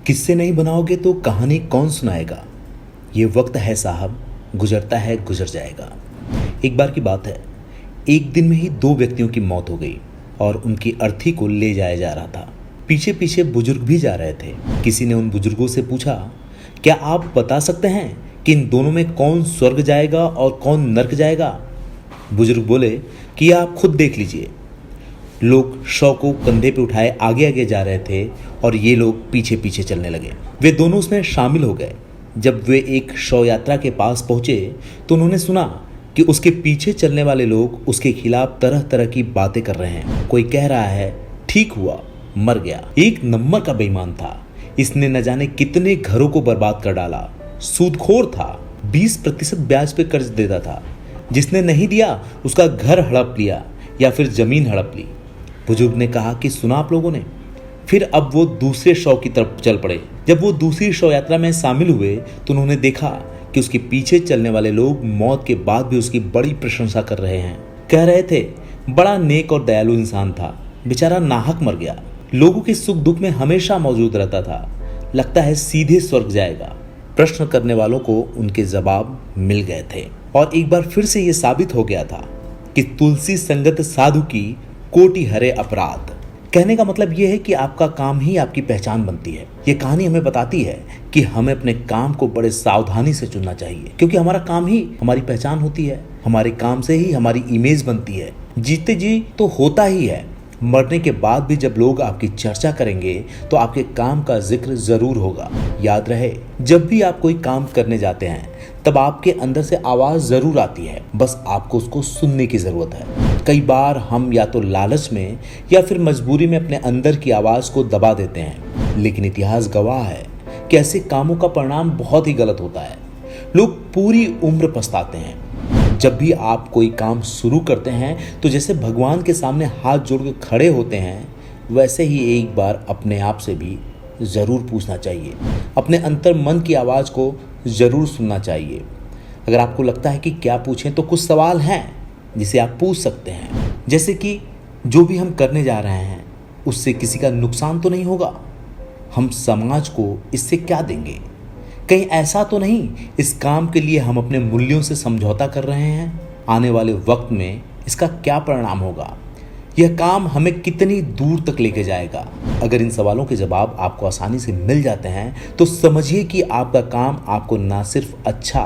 किस्से नहीं बनाओगे तो कहानी कौन सुनाएगा। ये वक्त है साहब, गुजरता है गुजर जाएगा। एक बार की बात है, एक दिन में ही दो व्यक्तियों की मौत हो गई और उनकी अर्थी को ले जाया जा रहा था। पीछे पीछे बुजुर्ग भी जा रहे थे। किसी ने उन बुजुर्गों से पूछा, क्या आप बता सकते हैं कि इन दोनों में कौन स्वर्ग जाएगा और कौन नर्क जाएगा। बुजुर्ग बोले कि आप खुद देख लीजिए। लोग शव को कंधे पे उठाए आगे आगे जा रहे थे और ये लोग पीछे पीछे चलने लगे। वे दोनों उसमें शामिल हो गए। जब वे एक शव यात्रा के पास पहुंचे तो उन्होंने सुना कि उसके पीछे चलने वाले लोग उसके खिलाफ तरह तरह की बातें कर रहे हैं। कोई कह रहा है ठीक हुआ, मर गया, एक नंबर का बेईमान था, इसने न जाने कितने घरों को बर्बाद कर डाला, सूदखोर था, 20% ब्याज पे कर्ज देता था, जिसने नहीं दिया उसका घर हड़प लिया या फिर जमीन हड़प ली। बुजुर्ग ने कहा कि सुना आप लोगों ने। फिर अब वो दूसरे शव की तरफ चल पड़े। जब वो दूसरी शव यात्रा में शामिल हुए तो उन्होंने देखा कि उसके पीछे चलने वाले लोग मौत के बाद भी उसकी बड़ी प्रशंसा कर रहे हैं। कह रहे थे बड़ा नेक और दयालु इंसान था, बेचारा नाहक मर गया, लोगों के सुख दुख में हमेशा मौजूद रहता था, लगता है सीधे स्वर्ग जाएगा। प्रश्न करने वालों को उनके जवाब मिल गए थे और एक बार फिर से ये साबित हो गया था कि तुलसी संगत साधु की कोटि हरे अपराध। कहने का मतलब यह है कि आपका काम ही आपकी पहचान बनती है। ये कहानी हमें बताती है कि हमें अपने काम को बड़े सावधानी से चुनना चाहिए, क्योंकि हमारा काम ही हमारी पहचान होती है। हमारे काम से ही हमारी इमेज बनती है। जीते जी तो होता ही है, मरने के बाद भी जब लोग आपकी चर्चा करेंगे तो आपके काम का जिक्र जरूर होगा। याद रहे, जब भी आप कोई काम करने जाते हैं तब आपके अंदर से आवाज जरूर आती है, बस आपको उसको सुनने की जरूरत है। कई बार हम या तो लालच में या फिर मजबूरी में अपने अंदर की आवाज को दबा देते हैं, लेकिन इतिहास गवाह है कि ऐसे कामों का परिणाम बहुत ही गलत होता है। लोग पूरी उम्र पछताते हैं। जब भी आप कोई काम शुरू करते हैं तो जैसे भगवान के सामने हाथ जोड़ के खड़े होते हैं, वैसे ही एक बार अपने आप से भी ज़रूर पूछना चाहिए। अपने अंतर मन की आवाज़ को ज़रूर सुनना चाहिए। अगर आपको लगता है कि क्या पूछें, तो कुछ सवाल हैं जिसे आप पूछ सकते हैं, जैसे कि जो भी हम करने जा रहे हैं उससे किसी का नुकसान तो नहीं होगा, हम समाज को इससे क्या देंगे, कहीं ऐसा तो नहीं इस काम के लिए हम अपने मूल्यों से समझौता कर रहे हैं, आने वाले वक्त में इसका क्या परिणाम होगा, यह काम हमें कितनी दूर तक लेके जाएगा। अगर इन सवालों के जवाब आपको आसानी से मिल जाते हैं तो समझिए कि आपका काम आपको ना सिर्फ अच्छा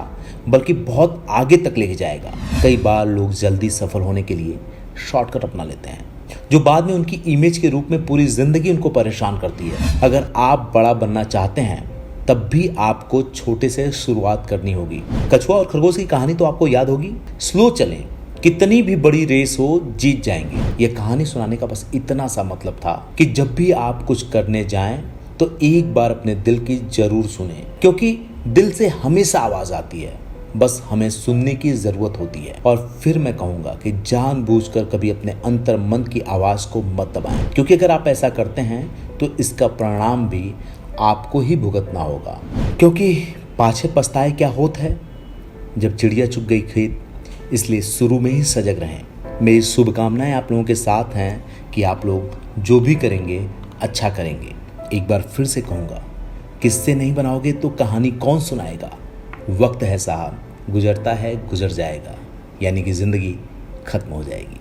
बल्कि बहुत आगे तक लेके जाएगा। कई बार लोग जल्दी सफल होने के लिए शॉर्टकट अपना लेते हैं, जो बाद में उनकी इमेज के रूप में पूरी जिंदगी उनको परेशान करती है। अगर आप बड़ा बनना चाहते हैं तब भी आपको छोटे से शुरुआत करनी होगी। कछुआ और खरगोश की कहानी तो आपको याद होगी। स्लो चलें, कितनी भी बड़ी रेस हो जीत जाएंगे। यह कहानी सुनाने का बस इतना सा मतलब था कि जब भी आप कुछ करने जाएं तो एक बार अपने दिल की जरूर सुने, क्योंकि दिल से हमेशा आवाज आती है, बस हमें सुनने की जरूरत होती है। और फिर मैं कहूंगा कि जानबूझकर कभी अपने अंतर मन की आवाज को मत दबाएं, क्योंकि अगर आप ऐसा करते हैं तो इसका परिणाम भी आपको ही भुगतना होगा। क्योंकि पाछे पछताए क्या होत है, जब चिड़िया चुग गई खेत। इसलिए शुरू में ही सजग रहें। मेरी शुभकामनाएं आप लोगों के साथ हैं कि आप लोग जो भी करेंगे अच्छा करेंगे। एक बार फिर से कहूँगा, किस्से नहीं बनाओगे तो कहानी कौन सुनाएगा। वक्त है साहब, गुजरता है गुजर जाएगा, यानी कि जिंदगी खत्म हो जाएगी।